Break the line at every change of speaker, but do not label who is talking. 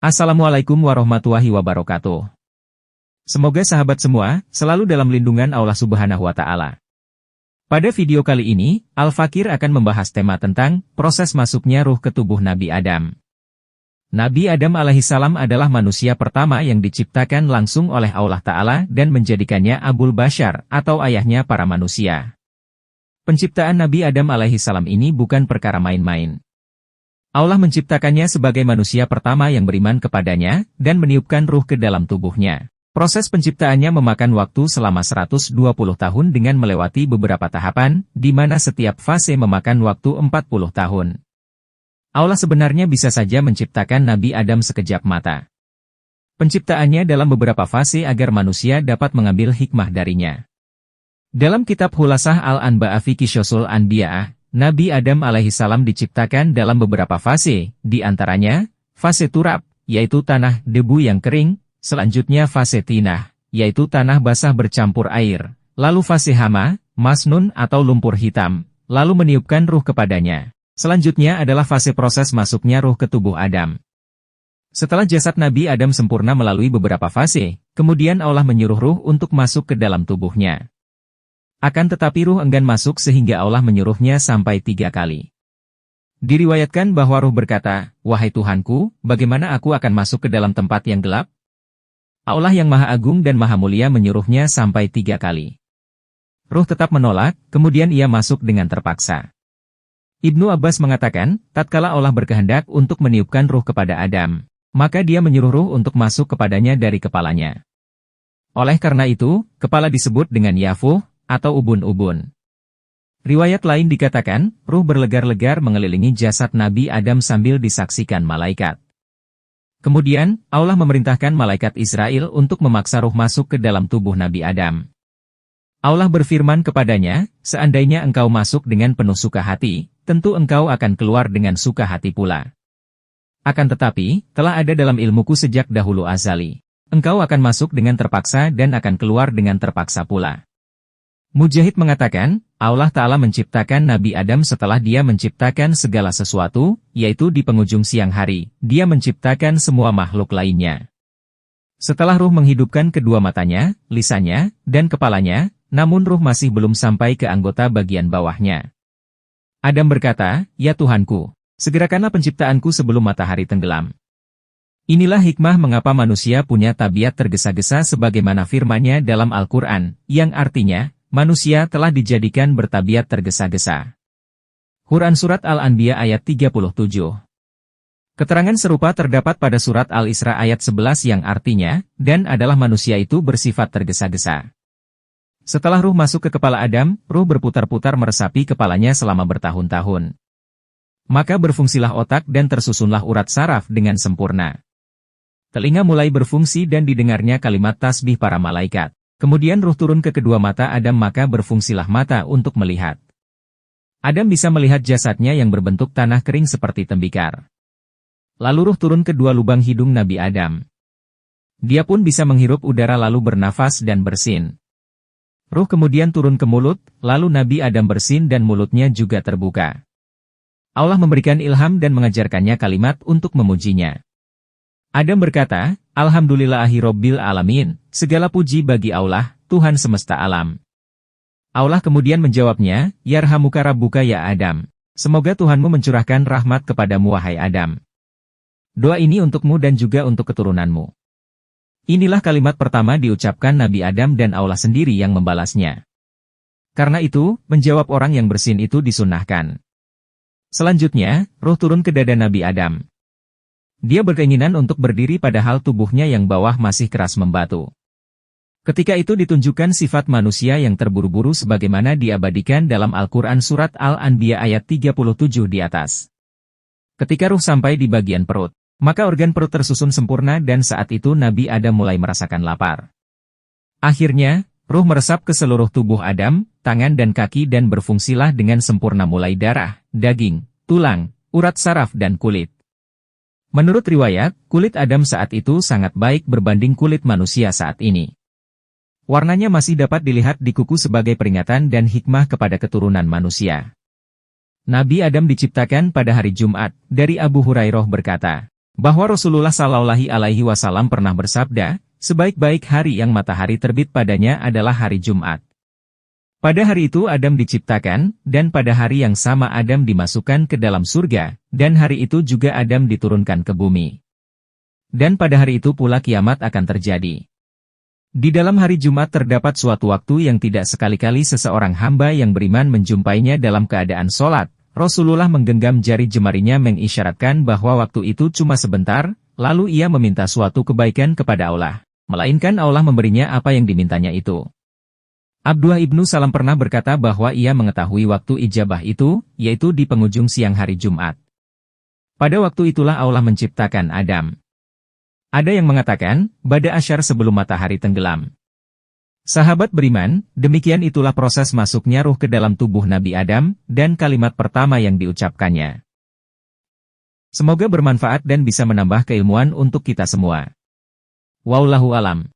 Assalamualaikum warahmatullahi wabarakatuh. Semoga sahabat semua selalu dalam lindungan Allah Subhanahu wa Ta'ala. Pada video kali ini, Al-Fakir akan membahas tema tentang proses masuknya ruh ke tubuh Nabi Adam. Nabi Adam alaihissalam adalah manusia pertama yang diciptakan langsung oleh Allah Ta'ala dan menjadikannya Abul Bashar atau ayahnya para manusia. Penciptaan Nabi Adam alaihissalam ini bukan perkara main-main. Allah menciptakannya sebagai manusia pertama yang beriman kepadanya, dan meniupkan ruh ke dalam tubuhnya. Proses penciptaannya memakan waktu selama 120 tahun dengan melewati beberapa tahapan, di mana setiap fase memakan waktu 40 tahun. Allah sebenarnya bisa saja menciptakan Nabi Adam sekejap mata. Penciptaannya dalam beberapa fase agar manusia dapat mengambil hikmah darinya. Dalam kitab Hulasah Al-Anba'a fi Qisasul Anbiya, Nabi Adam alaihissalam diciptakan dalam beberapa fase, di antaranya, fase turab, yaitu tanah debu yang kering, selanjutnya fase tinah, yaitu tanah basah bercampur air, lalu fase hama, masnun atau lumpur hitam, lalu meniupkan ruh kepadanya. Selanjutnya adalah fase proses masuknya ruh ke tubuh Adam. Setelah jasad Nabi Adam sempurna melalui beberapa fase, kemudian Allah menyuruh ruh untuk masuk ke dalam tubuhnya. Akan tetapi ruh enggan masuk sehingga Allah menyuruhnya sampai 3 kali. Diriwayatkan bahwa ruh berkata, "Wahai Tuhanku, bagaimana aku akan masuk ke dalam tempat yang gelap?" Allah yang Maha Agung dan Maha Mulia menyuruhnya sampai 3 kali. Ruh tetap menolak, kemudian ia masuk dengan terpaksa. Ibnu Abbas mengatakan, tatkala Allah berkehendak untuk meniupkan ruh kepada Adam, maka dia menyuruh ruh untuk masuk kepadanya dari kepalanya. Oleh karena itu, kepala disebut dengan yafuh, atau ubun-ubun. Riwayat lain dikatakan, ruh berlegar-legar mengelilingi jasad Nabi Adam sambil disaksikan malaikat. Kemudian, Allah memerintahkan malaikat Israel untuk memaksa ruh masuk ke dalam tubuh Nabi Adam. Allah berfirman kepadanya, "Seandainya engkau masuk dengan penuh suka hati, tentu engkau akan keluar dengan suka hati pula. Akan tetapi, telah ada dalam ilmuku sejak dahulu azali. Engkau akan masuk dengan terpaksa dan akan keluar dengan terpaksa pula." Mujahid mengatakan, Allah Ta'ala menciptakan Nabi Adam setelah dia menciptakan segala sesuatu, yaitu di penghujung siang hari, dia menciptakan semua makhluk lainnya. Setelah ruh menghidupkan kedua matanya, lisannya, dan kepalanya, namun ruh masih belum sampai ke anggota bagian bawahnya. Adam berkata, "Ya Tuhanku, segerakanlah penciptaanku sebelum matahari tenggelam." Inilah hikmah mengapa manusia punya tabiat tergesa-gesa sebagaimana firman-Nya dalam Al-Quran, yang artinya, manusia telah dijadikan bertabiat tergesa-gesa. Quran Surat Al-Anbiya ayat 37. Keterangan serupa terdapat pada Surat Al-Isra ayat 11 yang artinya, dan adalah manusia itu bersifat tergesa-gesa. Setelah ruh masuk ke kepala Adam, ruh berputar-putar meresapi kepalanya selama bertahun-tahun. Maka berfungsilah otak dan tersusunlah urat saraf dengan sempurna. Telinga mulai berfungsi dan didengarnya kalimat tasbih para malaikat. Kemudian ruh turun ke kedua mata Adam maka berfungsilah mata untuk melihat. Adam bisa melihat jasadnya yang berbentuk tanah kering seperti tembikar. Lalu ruh turun ke 2 lubang hidung Nabi Adam. Dia pun bisa menghirup udara lalu bernafas dan bersin. Ruh kemudian turun ke mulut, lalu Nabi Adam bersin dan mulutnya juga terbuka. Allah memberikan ilham dan mengajarkannya kalimat untuk memujinya. Adam berkata, "Alhamdulillahirobbil alamin, segala puji bagi Allah, Tuhan semesta alam." Allah kemudian menjawabnya, "Yarhamuka rabbuka ya Adam. Semoga Tuhanmu mencurahkan rahmat kepadamu wahai Adam. Doa ini untukmu dan juga untuk keturunanmu." Inilah kalimat pertama diucapkan Nabi Adam dan Allah sendiri yang membalasnya. Karena itu, menjawab orang yang bersin itu disunnahkan. Selanjutnya, ruh turun ke dada Nabi Adam. Dia berkeinginan untuk berdiri padahal tubuhnya yang bawah masih keras membatu. Ketika itu ditunjukkan sifat manusia yang terburu-buru sebagaimana diabadikan dalam Al-Quran Surat Al-Anbiya ayat 37 di atas. Ketika ruh sampai di bagian perut, maka organ perut tersusun sempurna dan saat itu Nabi Adam mulai merasakan lapar. Akhirnya, ruh meresap ke seluruh tubuh Adam, tangan dan kaki dan berfungsilah dengan sempurna mulai darah, daging, tulang, urat saraf dan kulit. Menurut riwayat, kulit Adam saat itu sangat baik berbanding kulit manusia saat ini. Warnanya masih dapat dilihat di kuku sebagai peringatan dan hikmah kepada keturunan manusia. Nabi Adam diciptakan pada hari Jumat, dari Abu Hurairah berkata, bahwa Rasulullah Shallallahu Alaihi Wasallam pernah bersabda, sebaik-baik hari yang matahari terbit padanya adalah hari Jumat. Pada hari itu Adam diciptakan, dan pada hari yang sama Adam dimasukkan ke dalam surga, dan hari itu juga Adam diturunkan ke bumi. Dan pada hari itu pula kiamat akan terjadi. Di dalam hari Jumat terdapat suatu waktu yang tidak sekali-kali seseorang hamba yang beriman menjumpainya dalam keadaan sholat. Rasulullah menggenggam jari jemarinya mengisyaratkan bahwa waktu itu cuma sebentar, lalu ia meminta suatu kebaikan kepada Allah. Melainkan Allah memberinya apa yang dimintanya itu. Abdullah ibnu Salam pernah berkata bahwa ia mengetahui waktu ijabah itu, yaitu di penghujung siang hari Jumat. Pada waktu itulah Allah menciptakan Adam. Ada yang mengatakan, bada asyar sebelum matahari tenggelam. Sahabat beriman, demikian itulah proses masuknya ruh ke dalam tubuh Nabi Adam, dan kalimat pertama yang diucapkannya. Semoga bermanfaat dan bisa menambah keilmuan untuk kita semua. Wallahu alam.